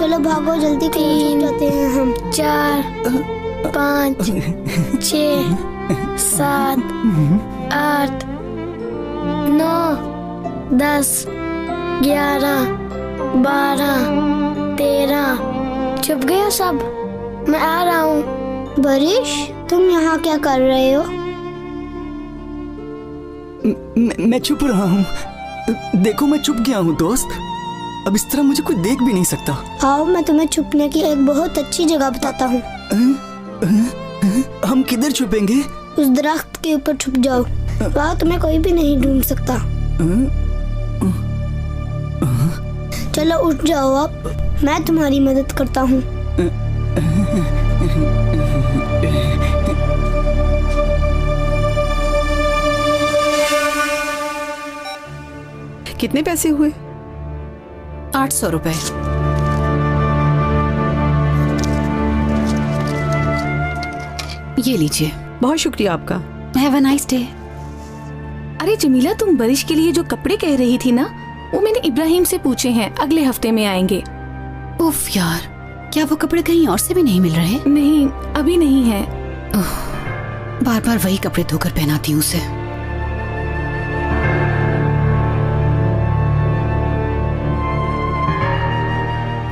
चलो भागो जल्दी, 3 जाते हैं हम। 4 5 6 7 8 9 10 11 12 13। छुप गए हो सब? मैं आ रहा हूँ। बारिश, तुम यहाँ क्या कर रहे हो? मैं छुप रहा हूँ। देखो मैं छुप गया हूँ दोस्त। अब इस तरह मुझे कोई देख भी नहीं सकता। आओ मैं तुम्हें छुपने की एक बहुत अच्छी जगह बताता हूँ। हम किधर छुपेंगे? उस दरख्त के ऊपर छुप जाओ, वहाँ तुम्हें कोई भी नहीं ढूंढ सकता। चलो उठ जाओ, अब मैं तुम्हारी मदद करता हूँ। कितने पैसे हुए? 800 रुपए। ये लीजिए। बहुत शुक्रिया आपका। Have a nice day. अरे जमीला, तुम बारिश के लिए जो कपड़े कह रही थी ना, वो मैंने इब्राहिम से पूछे हैं, अगले हफ्ते में आएंगे। उफ यार, क्या वो कपड़े कहीं और से भी नहीं मिल रहे? नहीं, अभी नहीं है। बार बार वही कपड़े धोकर पहनाती हूँ उसे।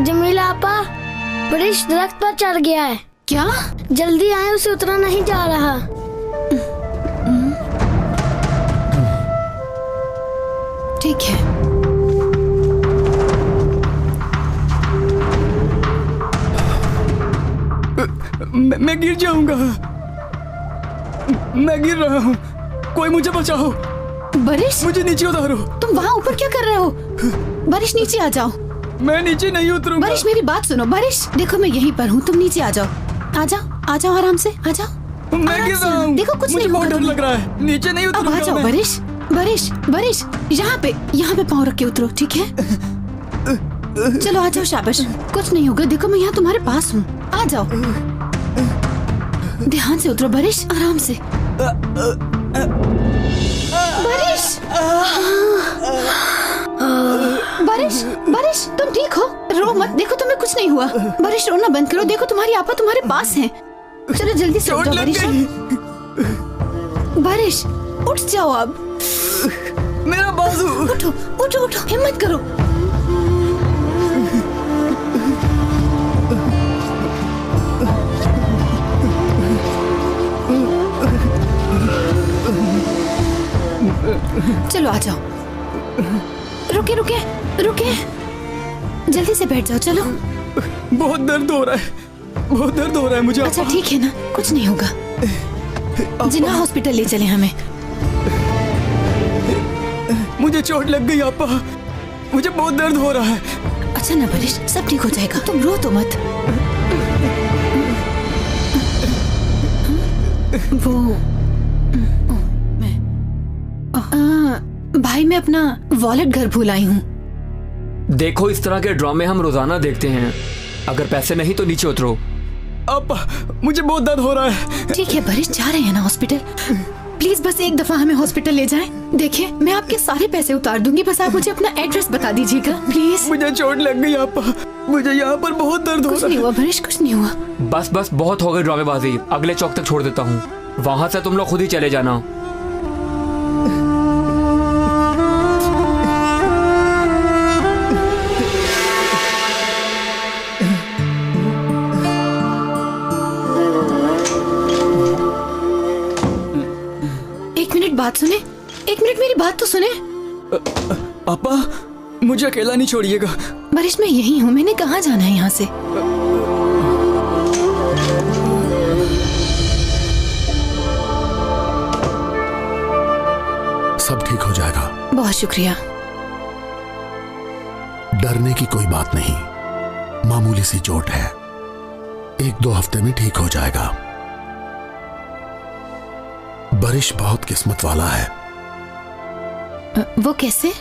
जमीला आपा, बारिश दरख्त पर चढ़ गया है। क्या? जल्दी आए, उसे उतरा नहीं जा रहा। ठीक है। मैं गिर जाऊंगा। मैं गिर रहा हूँ, कोई मुझे बचाओ। बारिश, मुझे नीचे उतारो। तुम वहाँ ऊपर क्या कर रहे हो? बारिश, नीचे आ जाओ। मैं नीचे नहीं उतरूंगा। बारिश, मेरी बात सुनो। बारिश, देखो मैं यहीं पर हूँ, तुम नीचे आ जाओ। आ जाओ, आ जाओ, आराम से आ जाओ। मैं गिर रहा हूँ। देखो कुछ मुझे नहीं बहुत होगा। डर लग रहा है, नीचे नहीं अब उतरूंगा। आ जाओ मैं। बारिश, बारिश, बारिश, यहाँ पे पाँव रख के उतरो, ठीक है? चलो आ जाओ, शाबाश। कुछ नहीं होगा, देखो मैं यहाँ तुम्हारे पास हूँ। आ जाओ, ध्यान से उतरो बारिश, आराम से। बारिश, बारिश, बारिश, तुम ठीक हो? रो मत, देखो तुम्हें कुछ नहीं हुआ। बारिश, रोना बंद करो, देखो तुम्हारी आपा तुम्हारे पास हैं। चलो जल्दी से उठ जाओ बारिश। बारिश, उठ जाओ अब। मेरा बाजू। उठो, उठो, उठो, हिम्मत करो। चलो आ जाओ। रुके रुके रुके, जल्दी से बैठ जाओ। चलो। बहुत दर्द हो रहा है, बहुत दर्द हो रहा है मुझे। अच्छा ठीक है ना, कुछ नहीं होगा। जिन्ना हॉस्पिटल ले चले हमें। मुझे चोट लग गई आपा, मुझे बहुत दर्द हो रहा है। अच्छा ना बारिश, सब ठीक हो जाएगा, तुम रो तो मत। वो भाई, मैं अपना वॉलेट घर भूल आई हूँ। देखो, इस तरह के ड्रामे हम रोजाना देखते हैं। अगर पैसे नहीं तो नीचे उतरो। अब मुझे बहुत दर्द हो रहा है। ठीक है बारिश, जा रहे हैं ना हॉस्पिटल। प्लीज बस एक दफा हमें हॉस्पिटल ले जाएं। देखिए, मैं आपके सारे पैसे उतार दूंगी, बस आप मुझे अपना एड्रेस बता दीजिएगा प्लीज। मुझे चोट लग गई आपा, मुझे यहाँ पर बहुत दर्द हो रहा है। कुछ नहीं हुआ बारिश, कुछ नहीं हुआ। बस बस, बहुत हो गई ड्रामेबाजी। अगले चौक तक छोड़ देता हूँ, वहां से तुम लोग खुद ही चले जाना। बात सुने, एक मिनट मेरी बात तो सुने। पापा, मुझे अकेला नहीं छोड़िएगा। बारिश, मैं यही हूँ, मैंने कहाँ जाना है यहाँ से? सब ठीक हो जाएगा। बहुत शुक्रिया। डरने की कोई बात नहीं, मामूली सी चोट है, 1-2 हफ्ते में ठीक हो जाएगा। बारिश बहुत किस्मत वाला है। वो कैसे?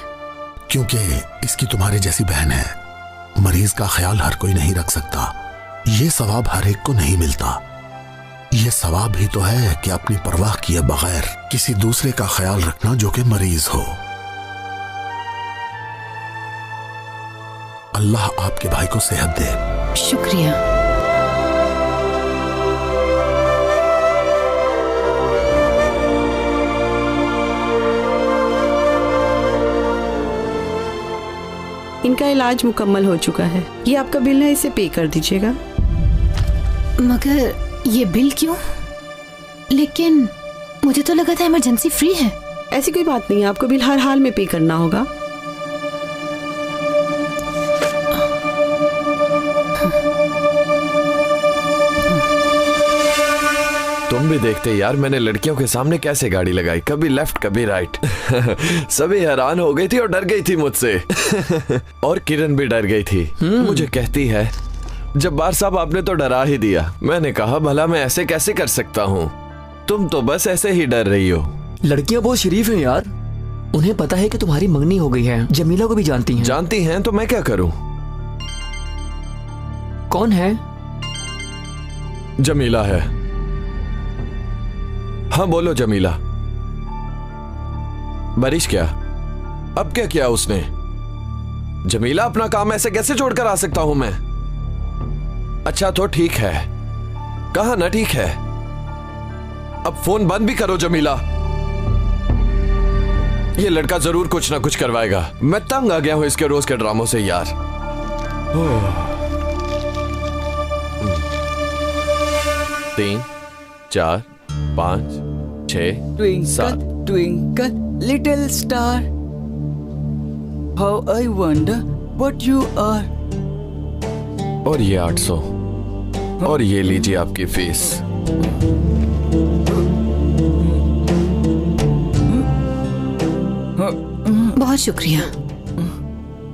क्योंकि इसकी तुम्हारे जैसी बहन है। मरीज का ख्याल हर कोई नहीं रख सकता, ये सवाब हर एक को नहीं मिलता। ये सवाब ही तो है कि अपनी परवाह किए बगैर किसी दूसरे का ख्याल रखना जो कि मरीज हो। अल्लाह आपके भाई को सेहत दे। शुक्रिया। इनका इलाज मुकम्मल हो चुका है, ये आपका बिल है, इसे पे कर दीजिएगा। मगर ये बिल क्यों? लेकिन मुझे तो लगा था इमरजेंसी फ्री है। ऐसी कोई बात नहीं है, आपको बिल हर हाल में पे करना होगा। तुम भी देखते यार, मैंने लड़कियों के सामने कैसे गाड़ी लगाई, कभी लेफ्ट कभी राइट। सभी हैरान हो गई थी और डर गई थी मुझसे। और किरण भी डर गई थी। मुझे कहती है, जब्बार साहब आपने तो डरा ही दिया। मैंने कहा भला मैं ऐसे कैसे कर सकता हूँ, तुम तो बस ऐसे ही डर रही हो। लड़कियां बहुत शरीफ हैं यार, उन्हें पता है कि तुम्हारी मंगनी हो गई है। जमीला को भी जानती हैं। जानती हैं तो मैं क्या करूं? कौन है? जमीला है। हाँ बोलो जमीला। बारिश क्या? अब क्या किया उसने? जमीला अपना काम ऐसे कैसे छोड़कर आ सकता हूं मैं? अच्छा तो ठीक है, कहा ना ठीक है। अब फोन बंद भी करो जमीला। ये लड़का जरूर कुछ ना कुछ करवाएगा। मैं तंग आ गया हूं इसके रोज के ड्रामों से यार। 3 4 5 6 7 Twinkle, little star, how I wonder what you are. और ये 800 और ये लीजिए आपकी फीस। बहुत शुक्रिया।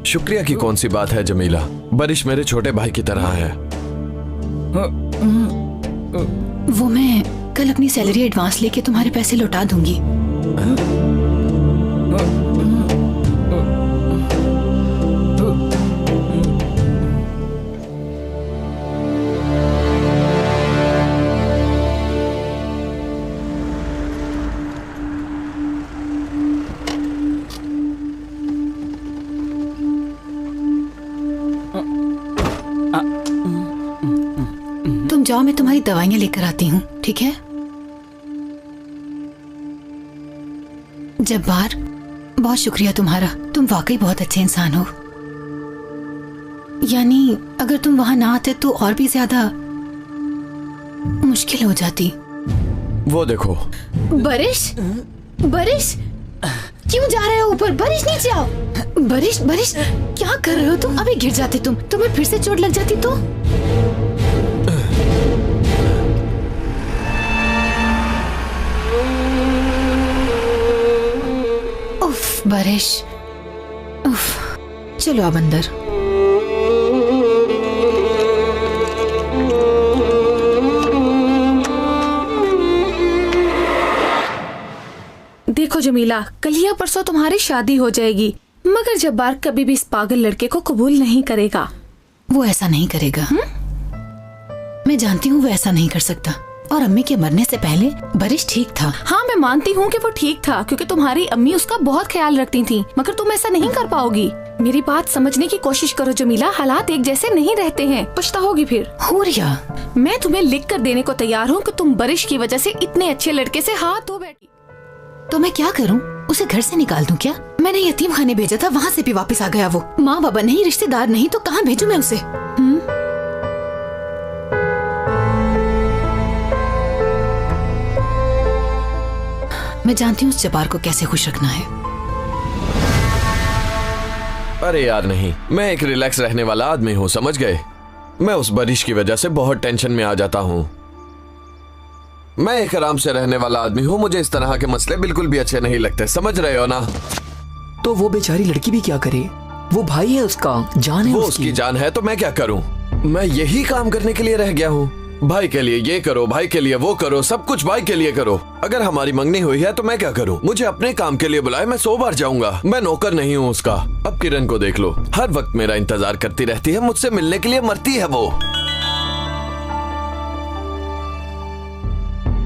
शुक्रिया की कौन सी बात है जमीला, बारिश मेरे छोटे भाई की तरह है। वो मैं कल अपनी सैलरी एडवांस लेके तुम्हारे पैसे लौटा दूंगी। तुम जाओ, मैं तुम्हारी दवाइयां लेकर आती हूँ, ठीक है? जब्बार, बहुत शुक्रिया तुम्हारा, तुम वाकई बहुत अच्छे इंसान हो। यानी अगर तुम वहां ना आते तो और भी ज्यादा मुश्किल हो जाती। वो देखो। बारिश, बारिश, क्यों जा रहे हो ऊपर? बारिश नीचे आओ। बारिश, बारिश, क्या कर रहे हो तुम? अभी गिर जाते तुम, तुम्हें फिर से चोट लग जाती तो। उफ बारिश, उफ, चलो अब अंदर। देखो जमीला, कल या परसों तुम्हारी शादी हो जाएगी, मगर जब्बार कभी भी इस पागल लड़के को कबूल नहीं करेगा। वो ऐसा नहीं करेगा। मैं जानती हूँ वो ऐसा नहीं कर सकता। और अम्मी के मरने से पहले बारिश ठीक था। हाँ मैं मानती हूँ कि वो ठीक था, क्योंकि तुम्हारी अम्मी उसका बहुत ख्याल रखती थी, मगर तुम ऐसा नहीं कर पाओगी। मेरी बात समझने की कोशिश करो जमीला, हालात एक जैसे नहीं रहते हैं, पछताओगी फिर। हुरिया, मैं तुम्हें लिख कर देने को तैयार हूँ कि तुम बारिश की वजह से इतने अच्छे लड़के से हाथ धो बैठी। तो मैं क्या करूं? उसे घर से निकाल दूं क्या? मैंने यतीम खाने भेजा था, वहाँ से भी वापस आ गया वो। माँ बाबा नहीं, रिश्तेदार नहीं, तो कहाँ भेजूं मैं उसे? मैं जानती हूँ उस जब्बार को कैसे खुश रखना है। अरे यार नहीं, मैं एक रिलैक्स रहने वाला आदमी हूँ, समझ गए? मैं उस बारिश की वजह से बहुत टेंशन में आ जाता हूँ। मैं एक आराम से रहने वाला आदमी हूँ, मुझे इस तरह के मसले बिल्कुल भी अच्छे नहीं लगते, समझ रहे हो ना? तो वो बेचारी लड़की भी क्या करे? वो भाई है उसका, जान है वो उसकी जान है, तो मैं क्या करूँ? मैं यही काम करने के लिए रह गया हूँ। भाई के लिए ये करो, भाई के लिए वो करो, सब कुछ भाई के लिए करो। अगर हमारी मंगनी हुई है तो मैं क्या करूँ? मुझे अपने काम के लिए बुलाए, मैं 100 बार जाऊंगा। मैं नौकर नहीं हूँ उसका। अब किरण को देख लो, हर वक्त मेरा इंतजार करती रहती है, मुझसे मिलने के लिए मरती है वो।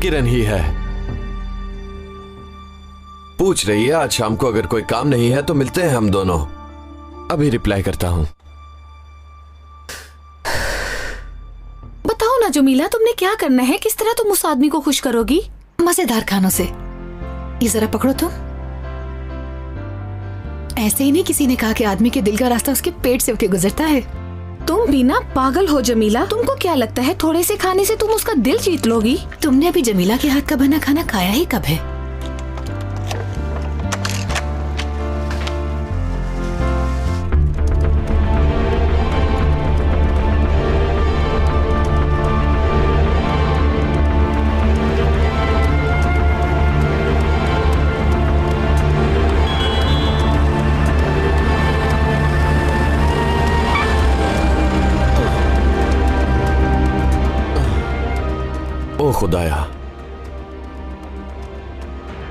किरण ही है। पूछ रही है आज शाम को अगर कोई काम नहीं है तो मिलते हैं हम दोनों। अभी रिप्लाई करता हूँ। जमीला, तुमने क्या करना है? किस तरह तुम उस आदमी को खुश करोगी? मजेदार खानों से। ये जरा पकड़ो तुम। ऐसे ही नहीं किसी ने कहा कि आदमी के दिल का रास्ता उसके पेट से होके गुजरता है। तुम भी ना पागल हो जमीला। तुमको क्या लगता है थोड़े से खाने से तुम उसका दिल जीत लोगी? तुमने अभी जमीला के हाथ का बना खाना खाया ही कब है? ओ खुदाया,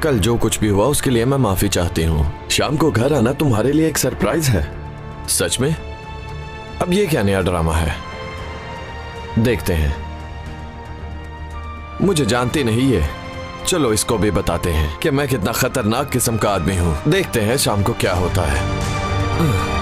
कल जो कुछ भी हुआ उसके लिए मैं माफी चाहती हूँ। शाम को घर आना तुम्हारे लिए एक सरप्राइज है। सच में? अब ये क्या नया ड्रामा है? देखते हैं। मुझे जानती नहीं ये। चलो इसको भी बताते हैं कि मैं कितना खतरनाक किस्म का आदमी हूँ। देखते हैं शाम को क्या होता है।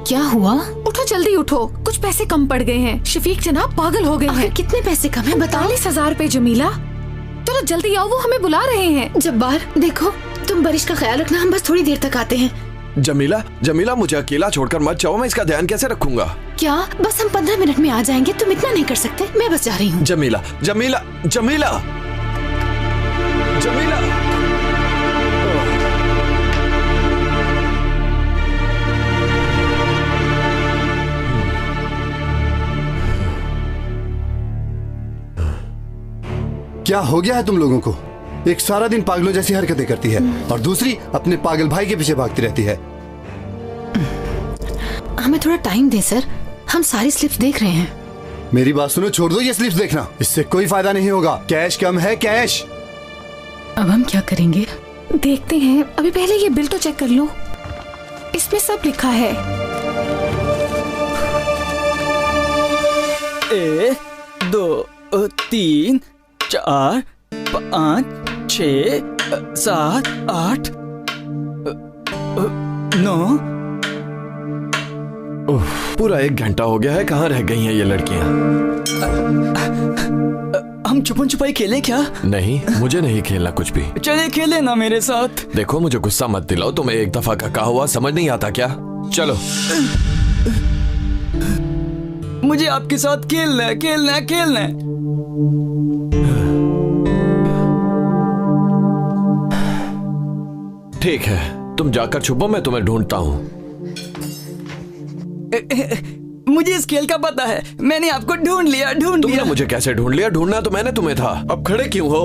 क्या हुआ? उठो जल्दी उठो, कुछ पैसे कम पड़ गए हैं। शफीक जनाब पागल हो गए हैं। कितने पैसे कम है बताओ? 40,000 रुपए जमीला। चलो जल्दी आओ, वो हमें बुला रहे हैं। जब्बार देखो, तुम बारिश का ख्याल रखना, हम बस थोड़ी देर तक आते हैं। जमीला, जमीला मुझे अकेला छोड़कर मत जाओ। मैं इसका ध्यान कैसे रखूंगा? क्या बस हम 15 मिनट में आ जाएंगे? तुम इतना नहीं कर सकते? मैं बस जा रही हूँ। जमीला, जमीला, जमीला, जमीला। क्या हो गया है तुम लोगों को? एक सारा दिन पागलों जैसी हरकतें करती है और दूसरी अपने पागल भाई के पीछे भागती रहती है। हमें थोड़ा टाइम दे सर, हम सारी स्लिप्स देख रहे हैं। मेरी बात सुनो, छोड़ दो ये स्लिप्स देखना, इससे कोई फायदा नहीं होगा। कैश कम है, कैश। अब हम क्या करेंगे? देखते हैं, अभी पहले ये बिल तो चेक कर लो, इसमें सब लिखा है। 1 2 3 4 5 6 7 8 9। पूरा 1 घंटा हो गया है। कहाँ रह गई हैं ये लड़कियाँ? हम छुपन छुपाई खेलें क्या? नहीं, मुझे नहीं खेलना कुछ भी। चले खेले ना मेरे साथ। देखो मुझे गुस्सा मत दिलाओ। तुम्हें एक दफा का कहा हुआ समझ नहीं आता क्या? चलो। मुझे आपके साथ खेलना है, खेलना है, खेलना है। ठीक है, तुम जाकर छुपो, मैं तुम्हें ढूंढता हूँ। मुझे इस खेल का पता है, मैंने आपको ढूंढ लिया, ढूंढ तुमने लिया। मुझे कैसे ढूंढ लिया? ढूंढना तो मैंने तुम्हें था। अब खड़े क्यों हो?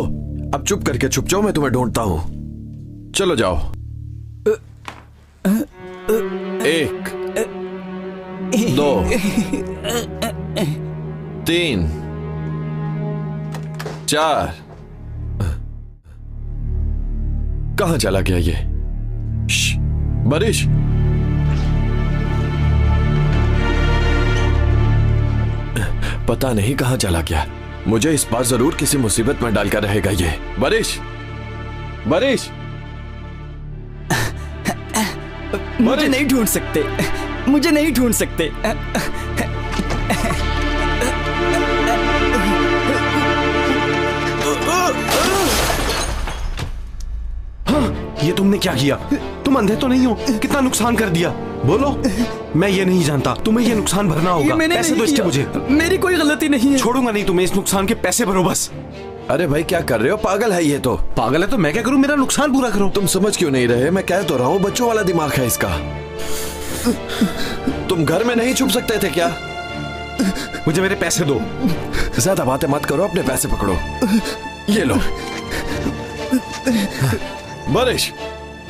अब चुप करके छुप जाओ, मैं तुम्हें ढूंढता हूँ। चलो जाओ। 1 2 3 4। कहां चला गया ये? बारिश, पता नहीं कहां चला गया। मुझे इस बार जरूर किसी मुसीबत में डालकर रहेगा ये। बारिश, बारिश, मुझे नहीं ढूंढ सकते, मुझे नहीं ढूंढ सकते। ये तुमने क्या किया? तुम अंधे तो नहीं हो? कितना नुकसान कर दिया, बोलो। मैं ये नहीं जानता, तुम्हें ये नुकसान भरना होगा। पैसे दो इसके मुझे। मेरी कोई गलती नहीं है। छोड़ूंगा नहीं तुम्हें, इस नुकसान के पैसे भरो बस। अरे भाई क्या कर रहे हो? पागल है ये तो। पागल है तो मैं क्या करूं? मेरा नुकसान पूरा करो। तुम समझ क्यों नहीं रहे? मैं कह तो रहा हूँ, बच्चों वाला दिमाग है इसका। तुम घर में नहीं छुप सकते थे क्या? मुझे मेरे पैसे दो। ज्यादा बातें मत करो, अपने पैसे पकड़ो। ये लो। बारिश,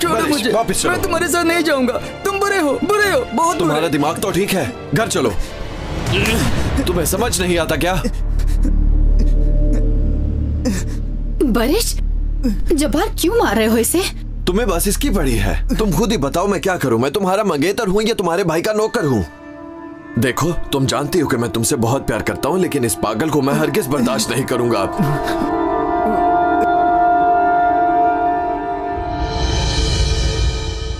छोड़ो मुझे, वापस चलो। मैं तुम्हारे साथ नहीं जाऊंगा। तुम बुरे हो, बुरे हो, बहुत बुरे। तुम्हारा दिमाग तो ठीक है, घर चलो। तुम्हें समझ नहीं आता क्या? बारिश, जब्बार क्यों मार रहे हो इसे? तुम्हें बस इसकी पड़ी है। तुम खुद ही बताओ मैं क्या करूं? मैं तुम्हारा मंगेतर हूं या तुम्हारे भाई का नौकर हूं? देखो, तुम जानती हो कि मैं तुमसे बहुत प्यार करता हूं, लेकिन इस पागल को मैं हरगिज बर्दाश्त नहीं करूंगा।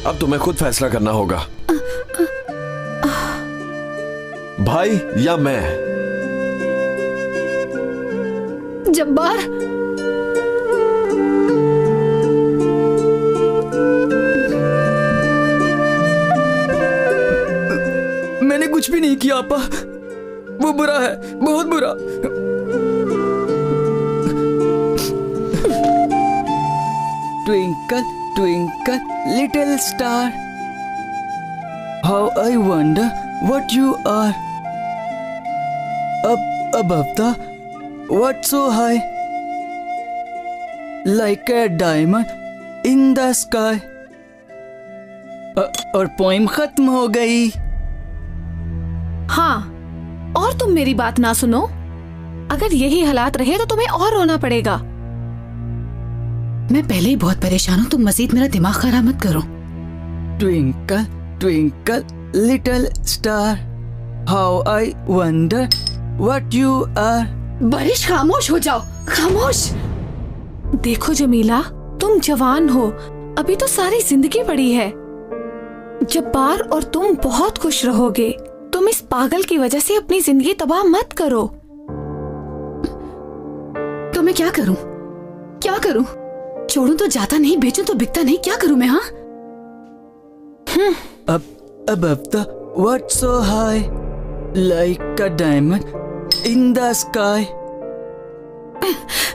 अब तुम्हें खुद फैसला करना होगा, भाई या मैं। जब्बार, मैंने कुछ भी नहीं किया आपा। वो बुरा है, बहुत बुरा। Twinkle twinkle little star, how I wonder what you are, up above the what so high, like a diamond in the sky। और पोइम खत्म हो गई। हाँ, और तुम मेरी बात ना सुनो। अगर यही हालात रहे तो तुम्हें और रोना पड़ेगा। मैं पहले ही बहुत परेशान हूँ, तुम मजीद मेरा दिमाग खराब मत करो। Twinkle twinkle little star, how I wonder what you are. बारिश, खामोश हो जाओ, खामोश। देखो जमीला, तुम जवान हो, अभी तो सारी जिंदगी पड़ी है। जब्बार और तुम बहुत खुश रहोगे। तुम इस पागल की वजह से अपनी जिंदगी तबाह मत करो। तो मैं क्या करूं? क्या करूं? छोड़ूं तो जाता नहीं, बेचूं तो बिकता नहीं, क्या करूं मैं? हाँ, above the what so high, like a diamond in the sky।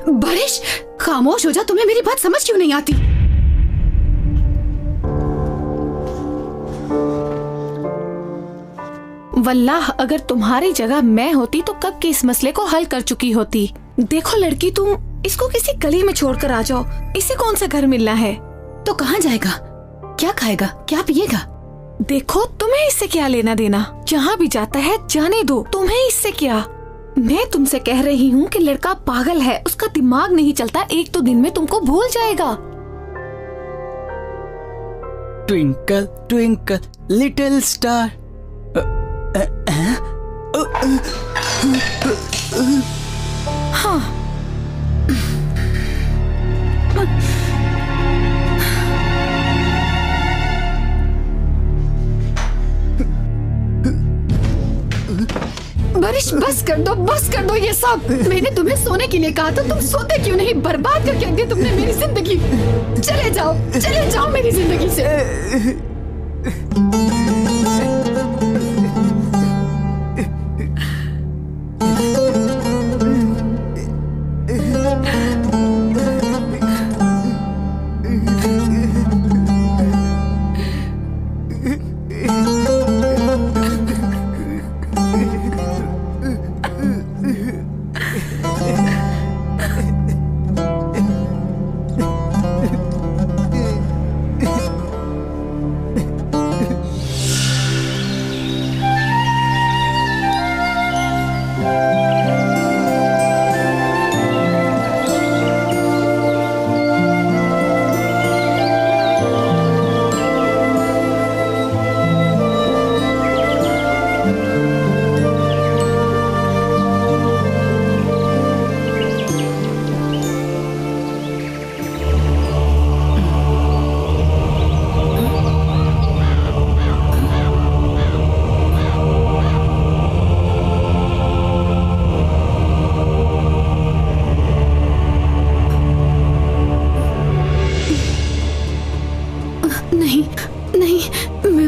बारिश, खामोश हो जा। तुम्हें मेरी बात समझ क्यों नहीं आती? वल्लाह, अगर तुम्हारी जगह मैं होती तो कब के इस मसले को हल कर चुकी होती। देखो लड़की, तुम इसको किसी गली में छोड़कर आ जाओ। इसे कौन सा घर मिलना है? तो कहाँ जाएगा? क्या खाएगा? क्या पिएगा? देखो, तुम्हें इससे क्या लेना देना? जहाँ भी जाता है जाने दो, तुम्हें इससे क्या? मैं तुमसे कह रही हूँ कि लड़का पागल है, उसका दिमाग नहीं चलता। एक तो दिन में तुमको भूल जाएगा। Twinkle twinkle little star. हाँ, बारिश, बस कर दो, बस कर दो ये सब। मैंने तुम्हें सोने के लिए कहा था, तुम सोते क्यों नहीं? बर्बाद करके रख दी तुमने मेरी जिंदगी। चले जाओ मेरी जिंदगी से।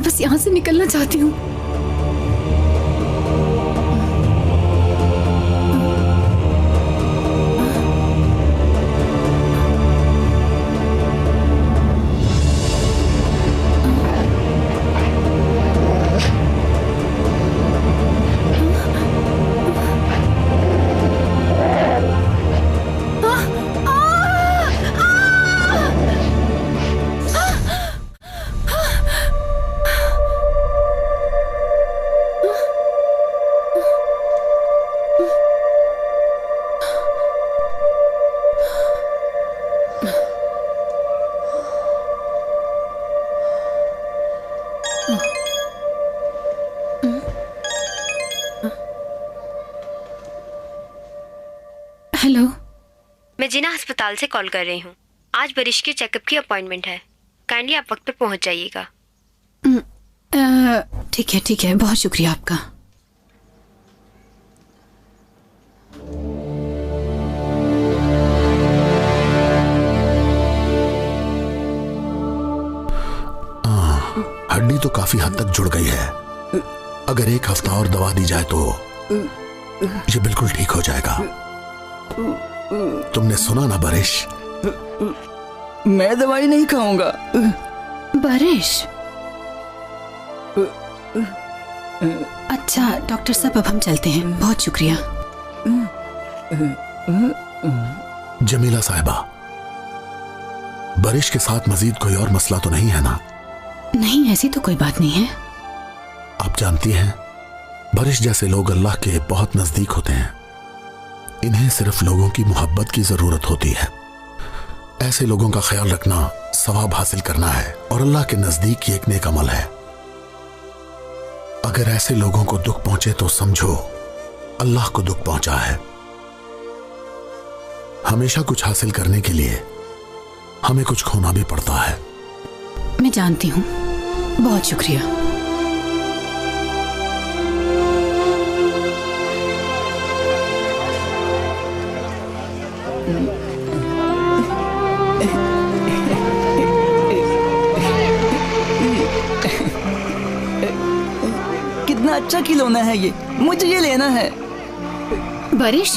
बस यहाँ से निकलना चाहती हूँ। हेलो, मैं जिना अस्पताल से कॉल कर रही हूँ। आज बरिश के चेकअप की अपॉइंटमेंट है। काइंडली आप वक्त पर पहुँच जाइएगा। ठीक है, बहुत शुक्रिया आपका। हड्डी तो काफी हद तक जुड़ गई है। अगर एक हफ्ता और दवा दी जाए तो ये बिल्कुल ठीक हो जाएगा। तुमने सुना ना बरिश? मैं दवाई नहीं खाऊंगा। बरिश, अच्छा डॉक्टर साहब, अब हम चलते हैं। बहुत शुक्रिया। जमीला साहिबा, बरिश के साथ मजीद कोई और मसला तो नहीं है ना? नहीं, ऐसी तो कोई बात नहीं है। आप जानती हैं, बरिश जैसे लोग अल्लाह के बहुत नजदीक होते हैं। इन्हें सिर्फ लोगों की मोहब्बत की जरूरत होती है। ऐसे लोगों का ख्याल रखना सवाब हासिल करना है और अल्लाह के नजदीक की एक नेक अमल है। अगर ऐसे लोगों को दुख पहुंचे तो समझो अल्लाह को दुख पहुंचा है। हमेशा कुछ हासिल करने के लिए हमें कुछ खोना भी पड़ता है। मैं जानती हूँ, बहुत शुक्रिया। कितना अच्छा खिलौना है ये, मुझे ये लेना है। बरिश,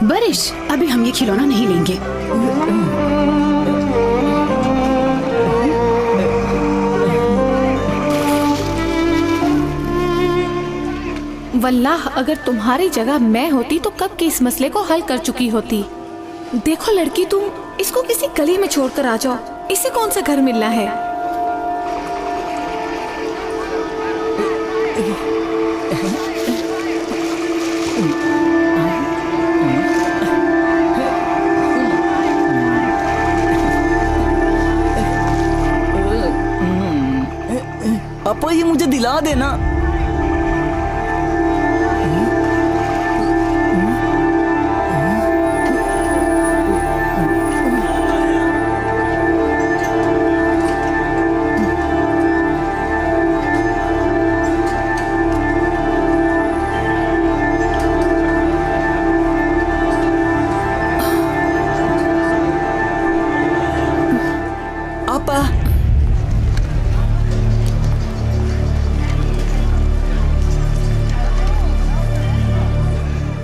बरिश, अभी हम ये खिलौना नहीं लेंगे। वल्लाह, अगर तुम्हारी जगह मैं होती तो कब के इस मसले को हल कर चुकी होती। देखो लड़की, तुम इसको किसी गली में छोड़कर आ जाओ, इसे कौन सा घर मिलना है। अपा, ये मुझे दिला देना।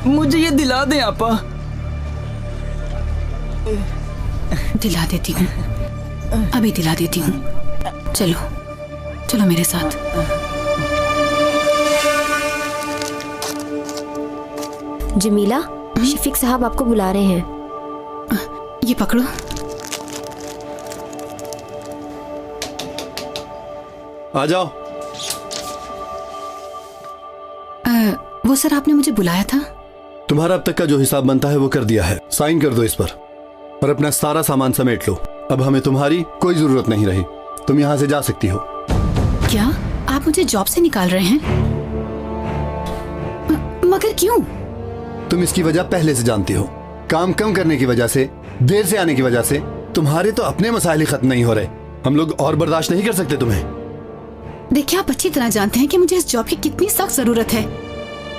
मुझे ये दिला दें आपा। दिला देती हूँ, अभी दिला देती हूँ। चलो चलो मेरे साथ। जमीला, शफीक साहब आपको बुला रहे हैं। ये पकड़ो। आ जाओ। वो सर, आपने मुझे बुलाया था। तुम्हारा अब तक का जो हिसाब बनता है वो कर दिया है। साइन कर दो इस पर और अपना सारा सामान समेट लो। अब हमें तुम्हारी कोई जरूरत नहीं रही। तुम यहाँ से जा सकती हो। क्या आप मुझे जॉब से निकाल रहे हैं? मगर क्यों? तुम इसकी वजह पहले से जानती हो। काम कम करने की वजह से, देर से आने की वजह से तुम्हारे तो अपने मसाइल ही खत्म नहीं हो रहे। हम लोग और बर्दाश्त नहीं कर सकते तुम्हें। देखिए, आप अच्छी तरह जानते हैं कि मुझे इस जॉब की कितनी सख्त जरूरत है।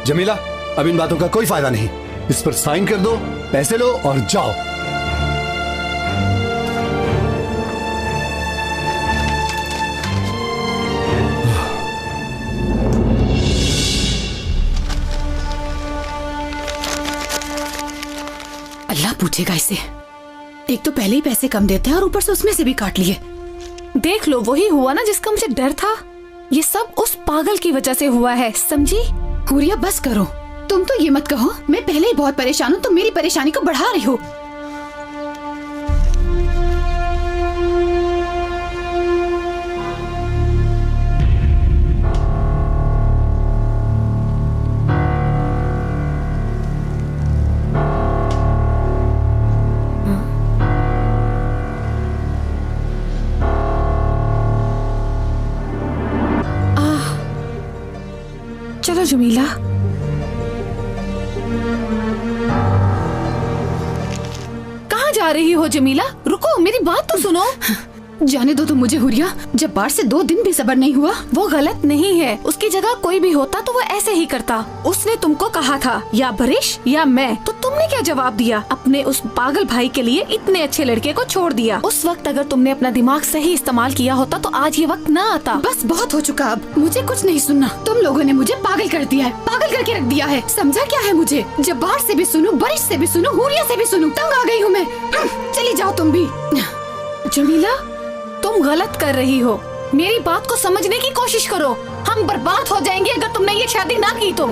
जमीला, अब इन बातों का कोई फायदा नहीं। इस पर साइन कर दो, पैसे लो और जाओ। बचेगा इससे। एक तो पहले ही पैसे कम देते हैं और ऊपर से उसमें से भी काट लिए। देख लो, वही हुआ ना जिसका मुझे डर था। ये सब उस पागल की वजह से हुआ है, समझी? हुरिया बस करो, तुम तो ये मत कहो। मैं पहले ही बहुत परेशान हूँ, तुम मेरी परेशानी को बढ़ा रही हो। चलो जमीला। कहाँ जा रही हो जमीला? रुको, मेरी बात तो सुनो। जाने दो तुम मुझे हुरिया। जब बार से 2 दिन भी सब्र नहीं हुआ। वो गलत नहीं है, उसकी जगह कोई भी होता तो वो ऐसे ही करता। उसने तुमको कहा था या बरिश या मैं, तो तुमने क्या जवाब दिया? अपने उस पागल भाई के लिए इतने अच्छे लड़के को छोड़ दिया। उस वक्त अगर तुमने अपना दिमाग सही इस्तेमाल किया होता तो आज ये वक्त ना आता। बस बहुत हो चुका, अब मुझे कुछ नहीं सुनना। तुम लोगों ने मुझे पागल कर दिया है, पागल करके रख दिया है। समझा क्या है मुझे? जब बाहर से भी सुनूं, बरिश से भी सुनूं, हुरिया से भी सुनूं, तंग आ गई हूँ मैं। चली जाओ तुम भी। जमीला, तुम गलत कर रही हो। मेरी बात को समझने की कोशिश करो। हम बर्बाद हो जाएंगे अगर तुमने ये शादी ना की तो।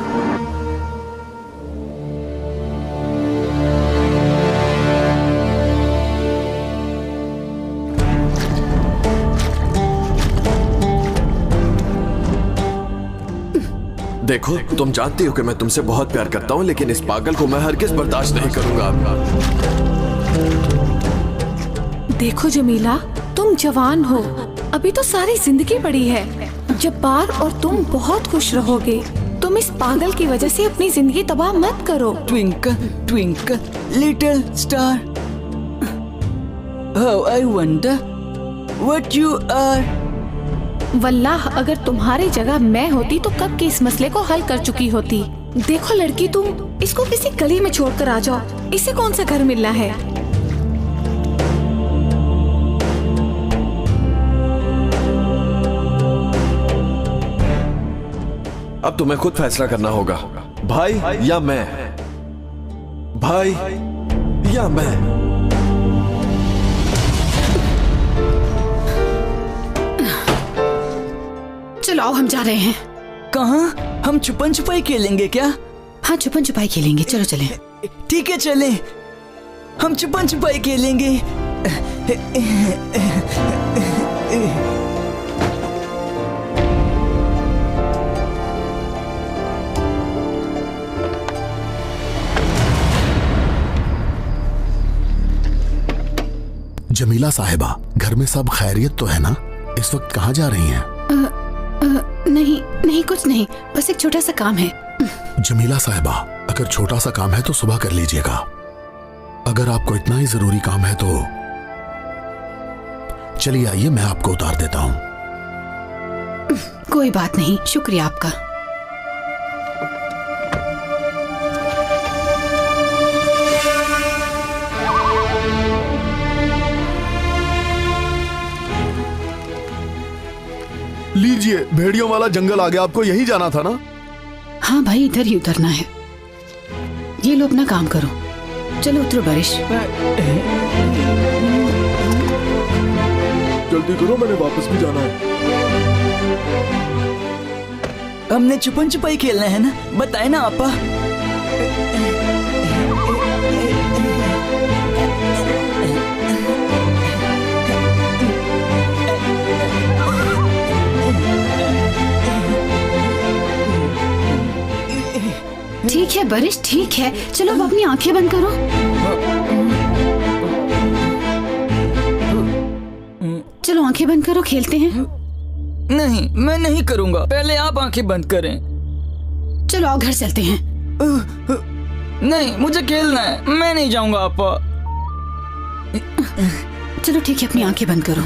देखो, तुम जानती हो कि मैं तुमसे बहुत प्यार करता हूँ, लेकिन इस पागल को मैं हरगिज़ बर्दाश्त नहीं करूंगा। देखो जमीला, तुम जवान हो, अभी तो सारी जिंदगी पड़ी है। जब बार और तुम बहुत खुश रहोगे। तुम इस पागल की वजह से अपनी जिंदगी तबाह मत करो। Twinkle twinkle little star, how I wonder what you are. वल्लाह, अगर तुम्हारी जगह मैं होती तो कब के इस मसले को हल कर चुकी होती। देखो लड़की, तुम इसको किसी गली में छोड़कर आ जाओ। इसे कौन सा घर मिलना है? अब तुम्हें खुद फैसला करना होगा, भाई या मैं, भाई या मैं। चलो आओ, हम जा रहे हैं। कहाँ? हम छुपन छुपाई खेलेंगे क्या? हाँ, छुपन छुपाई खेलेंगे, चलो चलें। ठीक है चलें, हम छुपन छुपाई खेलेंगे। जमीला साहिबा, घर में सब खैरियत तो है ना? इस वक्त कहाँ जा रही हैं? नहीं कुछ नहीं, बस एक छोटा सा काम है। जमीला साहिबा, अगर छोटा सा काम है तो सुबह कर लीजिएगा। अगर आपको इतना ही जरूरी काम है तो चलिए आइए, मैं आपको उतार देता हूँ। कोई बात नहीं, शुक्रिया आपका। लीजिए, भेड़ियों वाला जंगल आ गया। आपको यही जाना था ना? हाँ भाई, इधर ही उतरना है। ये लो, अपना काम करो। चलो उतरो बरिश। जल्दी करो, मैंने वापस भी जाना है। हमने छुपन छुपाई खेलना है ना? बताए ना आपा। ठीक है बरिश, ठीक है। चलो अब अपनी आंखें बंद करो। चलो आंखें बंद करो, खेलते हैं। नहीं, मैं नहीं करूंगा, पहले आप आंखें बंद करें। चलो आओ, घर चलते हैं। नहीं, मुझे खेलना है, मैं नहीं जाऊंगा आपा। चलो ठीक है, अपनी आंखें बंद करो।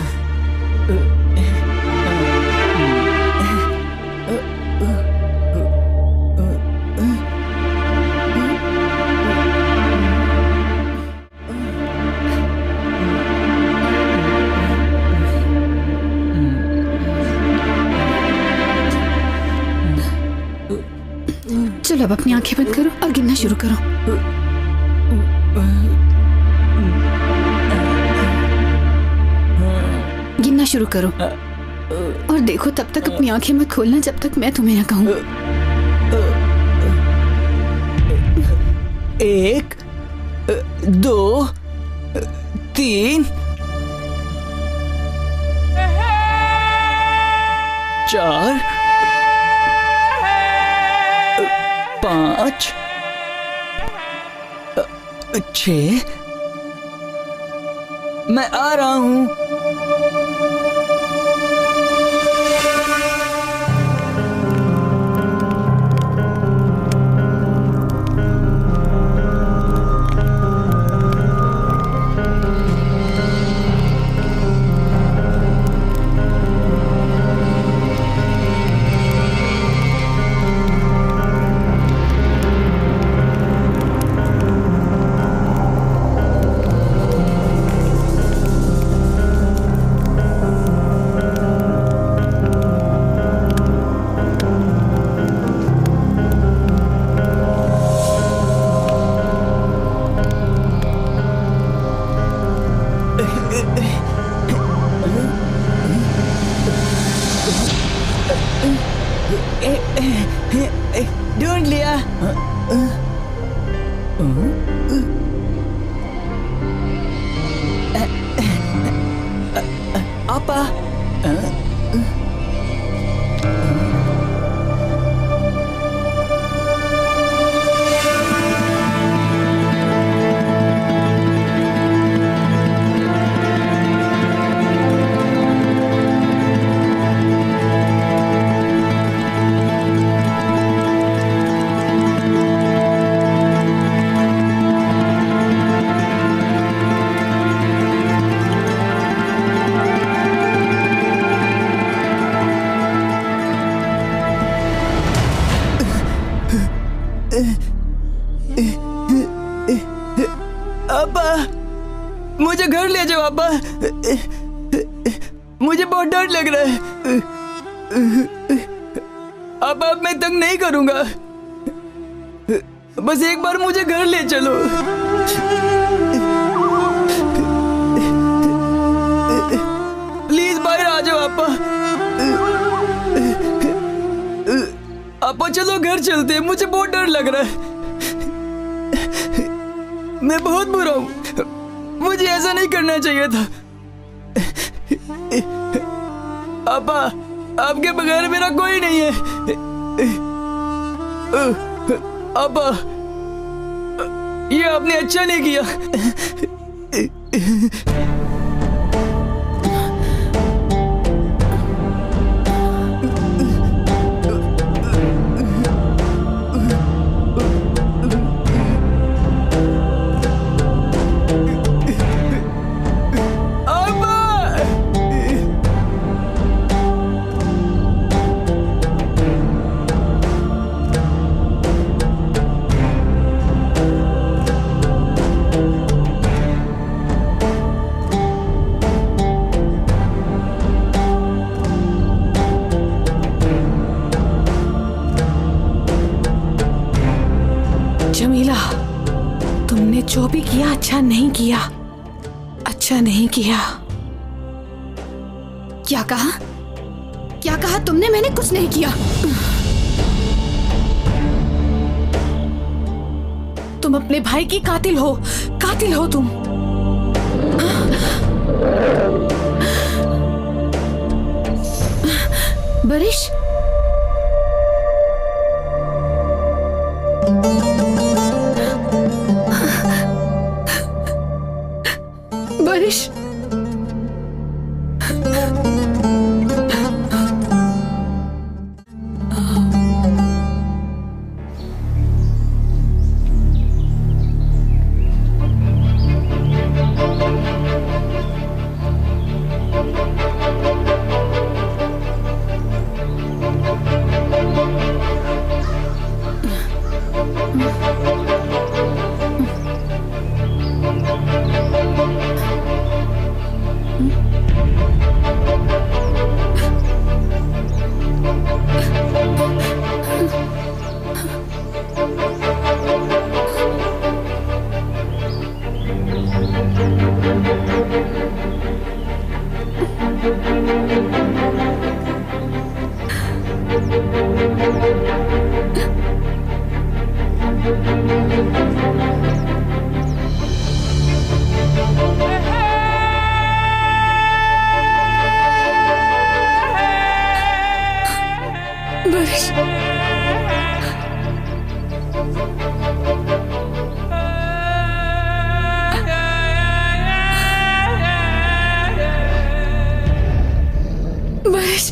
चलो अब अपनी आंखें बंद करो और गिनना शुरू करो। शुरू करो और देखो तब तक अपनी आंखें मत खोलना जब तक मैं तुम्हें न कहूँ। 1 2 3 4 5 6। मैं आ रहा हूँ। ढूंढ लिया। आपा मुझे घर ले जाओ आपा। मुझे बहुत डर लग रहा है। अब मैं तंग नहीं करूंगा। बस एक बार मुझे घर ले चलो। प्लीज बाहर आ जाओ आपा। आपा चलो घर चलते हैं। मुझे बहुत डर लग रहा है। मैं बहुत बुरा हूँ। मुझे ऐसा नहीं करना चाहिए था। आपा आपके बगैर मेरा कोई नहीं है। आपा ये आपने अच्छा नहीं किया। जमीला, तुमने जो भी किया अच्छा नहीं किया। अच्छा नहीं किया। क्या कहा? क्या कहा तुमने? मैंने कुछ नहीं किया। तुम अपने भाई की कातिल हो। कातिल हो तुम। बरिश, बरिश, बारिश,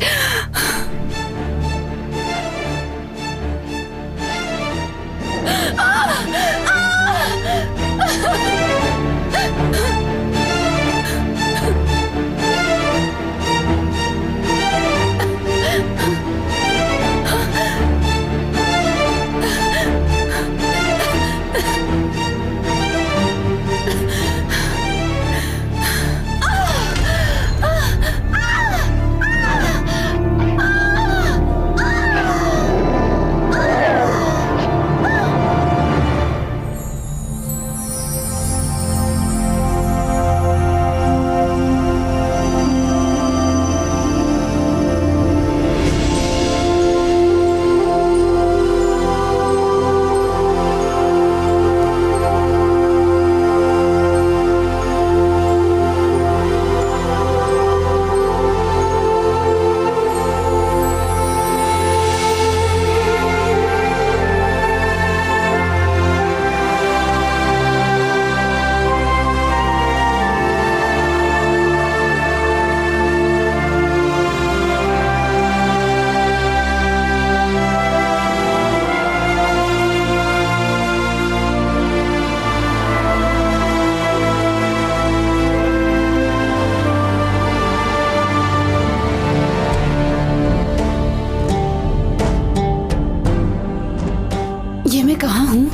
ये मैं कहाँ हूँ?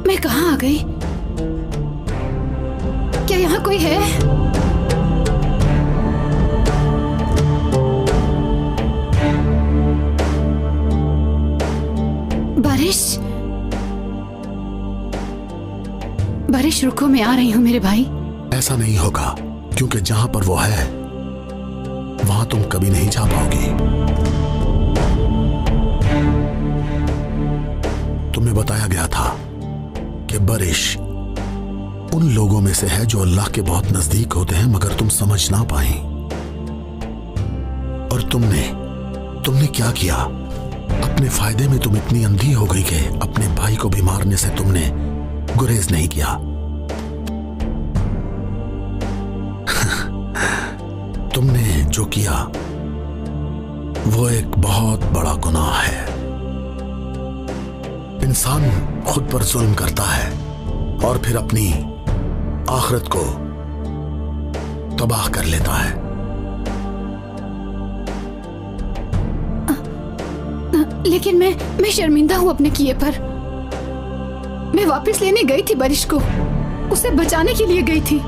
मैं कहाँ आ गई? क्या यहाँ कोई है? बारिश, बारिश रुको, मैं आ रही हूँ मेरे भाई। ऐसा नहीं होगा, क्योंकि जहां पर वो है वहां तुम कभी नहीं जा पाओगी। तुम्हें बताया गया था कि बारिश उन लोगों में से है जो अल्लाह के बहुत नजदीक होते हैं, मगर तुम समझ ना पाई। और तुमने क्या किया? अपने फायदे में तुम इतनी अंधी हो गई कि अपने भाई को भी मारने से तुमने गुरेज नहीं किया। तुमने जो किया वो एक बहुत बड़ा गुनाह है। इंसान खुद पर जुल्म करता है और फिर अपनी आखिरत को तबाह कर लेता है। लेकिन मैं शर्मिंदा हूँ अपने किए पर। मैं वापस लेने गई थी बारिश को, उसे बचाने के लिए गई थी।